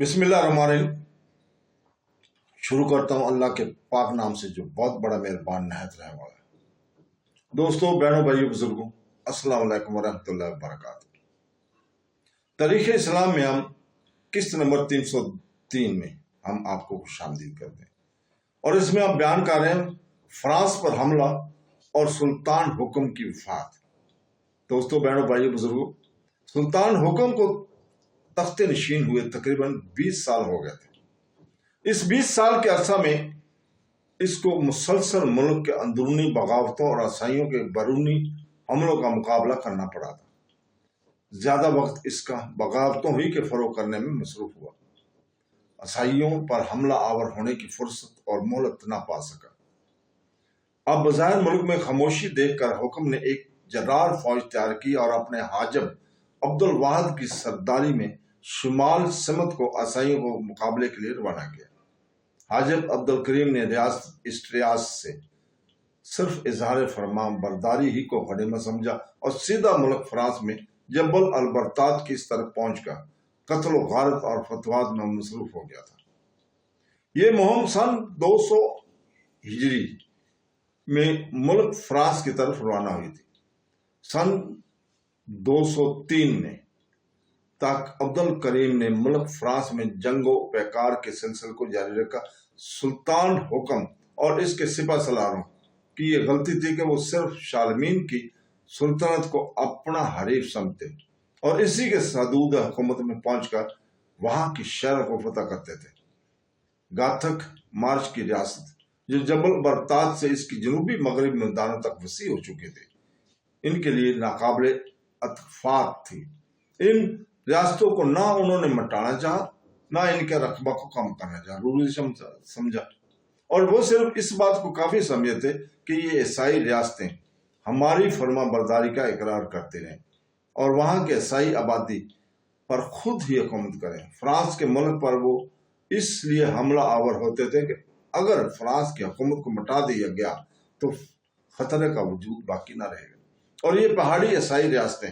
بسم اللہ الرحمن الرحیم۔ شروع کرتا ہوں اللہ کے پاک نام سے جو بہت بڑا مہربان نہایت رحم والا ہے۔ دوستوں، بہنوں، بھائیوں، بزرگوں، السلام علیکم ورحمۃ اللہ وبرکاتہ۔ تاریخ اسلام میں ہم قسط نمبر 303 میں ہم آپ کو خوش آمدید کرتے ہیں، اور اس میں ہم بیان کر رہے ہیں فرانس پر حملہ اور سلطان حکم کی وفات۔ دوستوں، بہنوں، بھائیوں، بزرگوں، سلطان حکم کو تخت نشین ہوئے تقریباً 20 سال ہو گئے تھے۔ اس 20 سال کے عرصہ میں اس کو مسلسل ملک کے اندرونی بغاوتوں اور عیسائیوں کے بیرونی حملوں کا مقابلہ کرنا پڑا تھا۔ زیادہ وقت اس کا بغاوتوں ہی کے فروغ کرنے میں مصروف ہوا، عیسائیوں پر حملہ آور ہونے کی فرصت اور مہلت نہ پا سکا۔ اب بظاہر ملک میں خاموشی دیکھ کر حکم نے ایک جرار فوج تیار کی اور اپنے حاجب عبد الواحد کی سرداری میں شمال سمت کو عیسائیوں کو مقابلے کے لیے روانہ کیا۔ حاجب عبد الکریم نے ریاست اسٹریاس سے صرف اظہار فرمان برداری ہی کو غنیمت سمجھا اور سیدھا ملک فرانس میں جبل البرتات کی اس طرف پہنچ کر قتل و غارت اور فتوحات میں مصروف ہو گیا تھا۔ یہ مہم سن 200 ہجری میں ملک فرانس کی طرف روانہ ہوئی تھی۔ سن 203 میں تک عبد الکریم نے ملک فرانس میں جنگ و پیکار کے سلسلے کو جاری رکھا۔ سلطان حکم اور اس کے سپہ سالاروں کی یہ غلطی تھی کہ وہ صرف شارلمین کی سلطنت کو اپنا حریف سمجھتے اور اسی کے حدود حکومت میں پہنچ کر وہاں کی شہروں کو فتح کرتے تھے۔ گاتھک مارچ کی ریاست جو جبل برتات سے اس کی جنوبی مغرب میدانوں تک وسیع ہو چکے تھے، ان کے لیے ناقابل اتفاق تھی۔ ان ریاستوں کو نہ انہوں نے مٹانا چاہا، نہ ان کے رقبہ کو کم کرنا چاہا، ضروری سمجھا، اور وہ صرف اس بات کو کافی سمجھتے کہ یہ عیسائی ریاستیں ہماری فرما برداری کا اقرار کرتے رہیں اور وہاں کے عیسائی آبادی پر خود ہی حکومت کریں۔ فرانس کے ملک پر وہ اس لیے حملہ آور ہوتے تھے کہ اگر فرانس کی حکومت کو مٹا دیا گیا تو خطرے کا وجود باقی نہ رہے گا، اور یہ پہاڑی عیسائی ریاستیں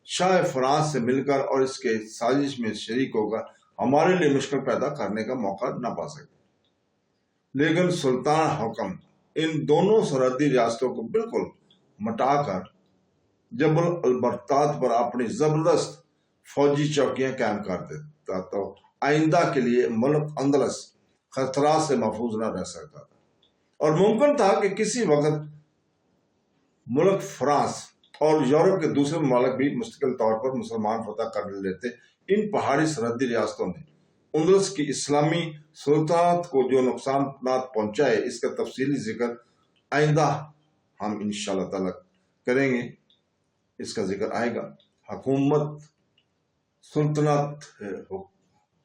شاہ فرانس سے مل کر اور اس کے سازش میں شریک ہو کر ہمارے لیے مشکل پیدا کرنے کا موقع نہ پا سکے۔ لیکن سلطان حکم ان دونوں سرحدی ریاستوں کو بالکل مٹا کر جبل البرتات پر اپنی زبردست فوجی چوکیاں قائم کر دیتا تو آئندہ کے لیے ملک اندلس خطرات سے محفوظ نہ رہ سکتا تھا، اور ممکن تھا کہ کسی وقت ملک فرانس اور یورپ کے دوسرے ممالک بھی مستقل طور پر مسلمان فتح کر لیتے۔ ان پہاڑی سرحدی ریاستوں نے اندلس کی اسلامی سلطنت کو جو نقصانات پہنچائے، اس کا تفصیلی ذکر آئندہ ہم انشاءاللہ تعالی کریں گے، اس کا ذکر آئے گا۔ حکومت سلطنت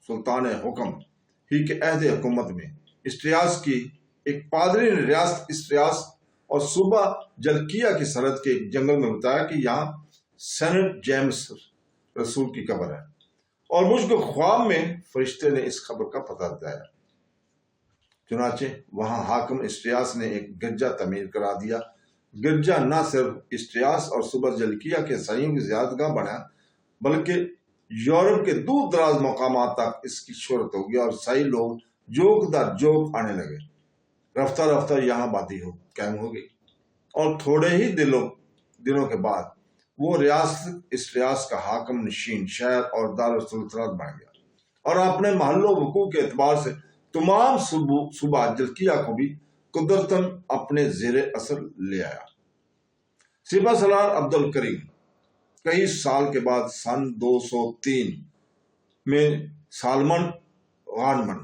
سلطان حکم ہی کے عہد حکومت میں اسٹریاس کی ایک پادری نے ریاست اسٹریاس اور صوبہ جلکیا کی سرحد کے ایک جنگل میں بتایا کہ یہاں سینٹ جیمس رسول کی قبر ہے، اور مجھ کو خواب میں فرشتے نے اس خبر کا پتہ بتایا۔ چنانچہ وہاں حاکم اسٹریاس نے ایک گرجا تعمیر کرا دیا۔ گرجا نہ صرف اسٹریاس اور صوبہ جلکیا کے عیسائیوں کی زیارتگاہ بنا، بلکہ یورپ کے دور دراز مقامات تک اس کی شہرت ہو گئی اور عیسائی لوگ جوک در جوک آنے لگے۔ رفتہ رفتہ یہاں آبادی قائم ہو گئی، اور تھوڑے ہی دنوں کے بعد وہ ریاست اسٹریاس کا حاکم نشین شہر اور دارالسلطنت بن گیا، اور اپنے محل و وقوع کے اعتبار سے تمام صوبہ جلکیا کو بھی قدرتاً اپنے زیر اثر لے آیا۔ سپہ سالار عبد الکریم کئی سال کے بعد سن 203 میں سالمن غانمن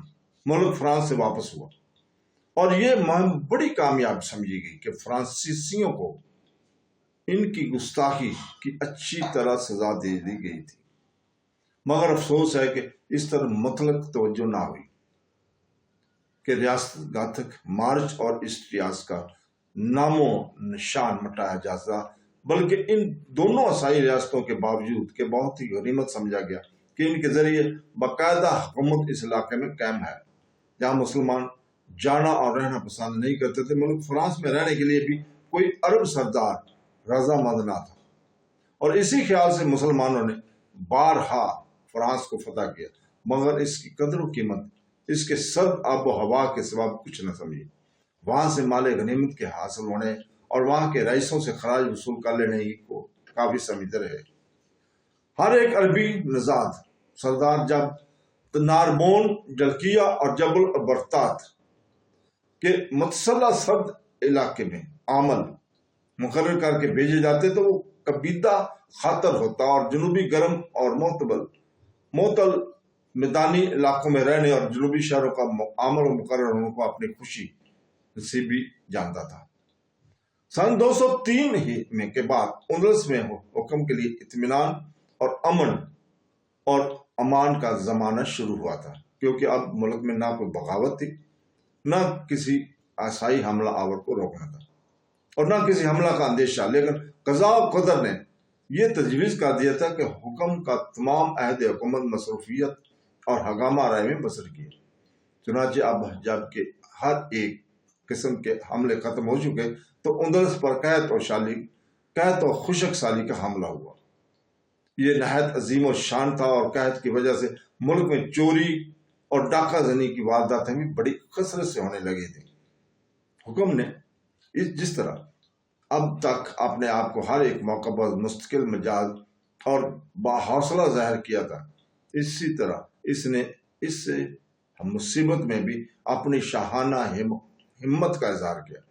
ملک فرانس سے واپس ہوا، اور یہ مہم بڑی کامیاب سمجھی گئی کہ فرانسیسیوں کو ان کی گستاخی کی اچھی طرح سزا دے دی گئی تھی، مگر افسوس ہے کہ اس طرح مطلق توجہ نہ ہوئی کہ ریاست گاتھک مارچ اور اسٹریاس کا نام و نشان مٹایا جاتا، بلکہ ان دونوں عیسائی ریاستوں کے باوجود کہ بہت ہی غنیمت سمجھا گیا کہ ان کے ذریعے باقاعدہ حکومت اس علاقے میں قائم ہے جہاں مسلمان جانا اور رہنا پسند نہیں کرتے تھے۔ ملک فرانس میں رہنے کے لیے بھی کوئی عرب سردار رضامند نہ تھا، اور اسی خیال سے مسلمانوں نے بارہا فرانس کو فتح کیا، مگر اس کی قدر و قیمت اس کے سرد آب و ہوا کے سوا کچھ نہ سمجھی۔ وہاں سے مال غنیمت کے حاصل ہونے اور وہاں کے رئیسوں سے خراج وصول کر لینے ہی کو کافی سمجھتے رہے۔ ہر ایک عربی نژاد سردار جب ناربون، جلکیہ اور جبل البرتات کے متصلہ سرد علاقے میں عمل مقرر کر کے بھیجے جاتے تو وہ کبیدہ خاطر ہوتا اور جنوبی گرم اور معتل میدانی علاقوں میں رہنے اور جنوبی شہروں کا عمل و مقرر ہونے کو اپنی خوشی نصیبی جانتا تھا۔ سن 203 میں کے بعد اندلس میں حکم کے لیے اطمینان اور امن اور امان کا زمانہ شروع ہوا تھا، کیونکہ اب ملک میں نہ کوئی بغاوت تھی، نہ کسی عیسائی حملہ آور کو روکنا تھا اور نہ کسی حملہ کا اندیشہ۔ لیکن قضاء و قدر نے یہ تجویز کر دیا تھا کہ حکم کا تمام عہد حکومت مصروفیت اور ہنگامہ رائے میں بسر کیے۔ چنانچہ اب جب کہ ہر ایک قسم کے حملے ختم ہو چکے تو اندلس پر قحط و خشک سالی کا حملہ ہوا۔ یہ نہایت عظیم و شان تھا اور قحط کی وجہ سے ملک میں چوری اور ڈاکہ زنی کی وارداتیں بھی بڑی کثرت سے ہونے لگی تھیں۔ حکم نے جس طرح اب تک اپنے آپ کو ہر ایک موقع پر مستقل مزاج اور باحوصلہ ظاہر کیا تھا، اسی طرح اس نے اس سے مصیبت میں بھی اپنی شاہانہ ہمت کا اظہار کیا۔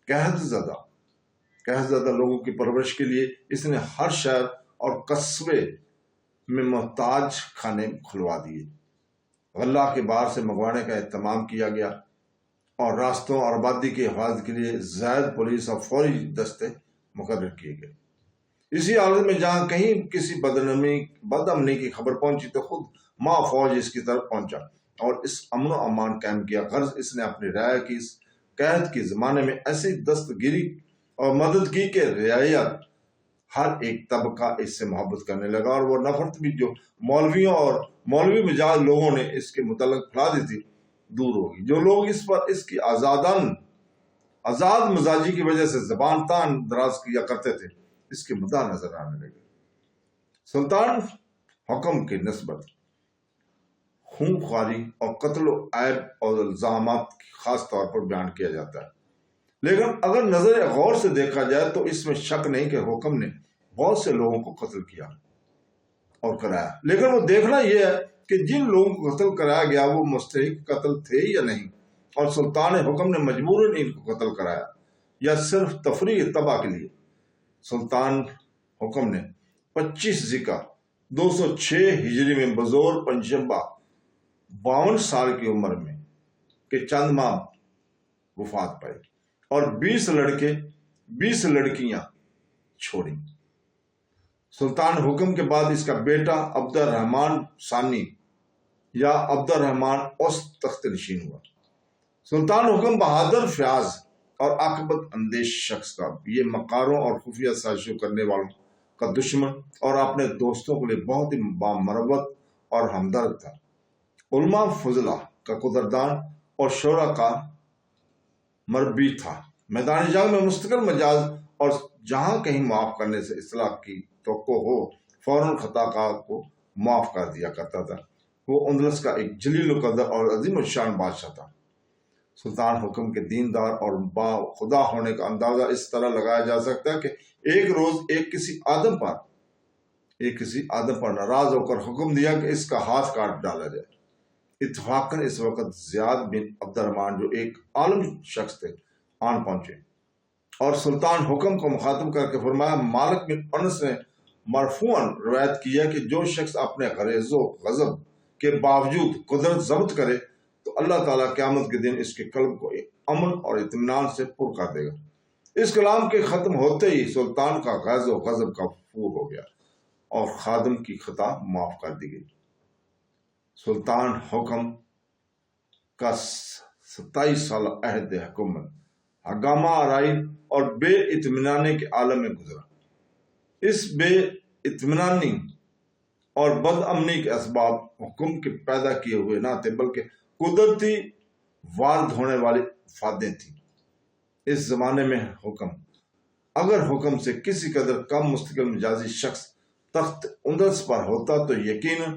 قحط زدہ لوگوں کی پرورش کے لیے اس نے ہر شہر اور قصبے میں محتاج خانے کھلوا دیے، غلہ کے باہر سے منگوانے کا اہتمام کیا گیا اور راستوں اور آبادی کی حفاظت کے لیے زائد پولیس اور فوری دستے مقرر کیے گئے۔ اسی حالت میں جہاں کہیں کسی بد امنی کی خبر پہنچی تو خود ماں فوج اس کی طرف پہنچا اور اس امن و امان قائم کیا۔ غرض اس نے اپنی رعایا کی اس قحط کے زمانے میں ایسی دستگیری اور مدد کی کہ رعایت ہر ایک طبقہ اس سے محبت کرنے لگا اور وہ نفرت بھی جو مولویوں اور مولوی مزاج لوگوں نے اس کے متعلق پھیلا دی تھی دور ہوگی۔ جو لوگ اس پر اس کی آزاد مزاجی کی وجہ سے زبان تان دراز کیا کرتے تھے اس کے مداح نظر آنے لگے۔ سلطان حکم کی نسبت خون خواری اور قتل و عیب اور الزامات خاص طور پر بیان کیا جاتا ہے، لیکن اگر نظر غور سے دیکھا جائے تو اس میں شک نہیں کہ حکم نے بہت سے لوگوں کو قتل کیا اور کرایا، لیکن وہ دیکھنا یہ ہے کہ جن لوگوں کو قتل کرایا گیا وہ مستحق قتل تھے یا نہیں، اور سلطان حکم نے مجبوراً ان کو قتل کرایا یا صرف تفریح تباہ کے لیے۔ سلطان حکم نے 25 ذکا 206 ہجری میں بزور پنجشنبہ 52 سال کی عمر میں کے چند ماہ وفات پائی اور 20 لڑکیاں چھوڑیں۔ سلطان حکم کے بعد اس کا بیٹا عبد الرحمن ثانی یا عبد الرحمن اوسط تخت نشین ہوا۔ سلطان حکم بہادر، فیاض اور عاقبت اندیش شخص تھا۔ یہ مکاروں اور خفیہ سازشوں کرنے والوں کا دشمن اور اپنے دوستوں کے لیے بہت ہی بامروت اور ہمدرد تھا۔ علماء فضلہ کا قدردان اور شورا کا مربی تھا۔ میدان جنگ میں مستقل مزاج اور جہاں کہیں معاف کرنے سے اصلاح کی توقع ہو فوراً خطا خواہ کو معاف کر دیا کرتا تھا۔ وہ اندلس کا ایک جلیل القدر اور عظیم الشان بادشاہ تھا۔ سلطان حکم کے دیندار اور با خدا ہونے کا اندازہ اس طرح لگایا جا سکتا ہے کہ ایک روز ایک کسی آدم پر ناراض ہو کر حکم دیا کہ اس کا ہاتھ کاٹ ڈالا جائے۔ اتفاقاً اس وقت زیاد بن عبد الرحمن جو ایک عالم شخص تھے آن پہنچے اور سلطان حکم کو مخاطب کر کے فرمایا، مالک بن انس نے مرفوعاً روایت کیا کہ جو شخص اپنے غریض و غضب کے باوجود قدرت ضبط کرے تو اللہ تعالیٰ قیامت کے دن اس کے قلب کو امن اور اطمینان سے پر کر دے گا۔ اس کلام کے ختم ہوتے ہی سلطان کا غیظ و غضب کا فور ہو گیا اور خادم کی خطا معاف کر دی گئی۔ سلطان حکم کا 27 سالہ عہد حکومت ہنگامہ آرائی اور بے اطمینانی کے عالم میں گزرا۔ اس بے اطمینانی اور بد امنی کے اسباب حکم کے پیدا کیے ہوئے نہ تھے بلکہ قدرتی وارد ہونے والی فادیں تھیں۔ اس زمانے میں اگر حکم سے کسی قدر کم مستقل مزاجی شخص تخت اندلس پر ہوتا تو یقیناً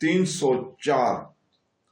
304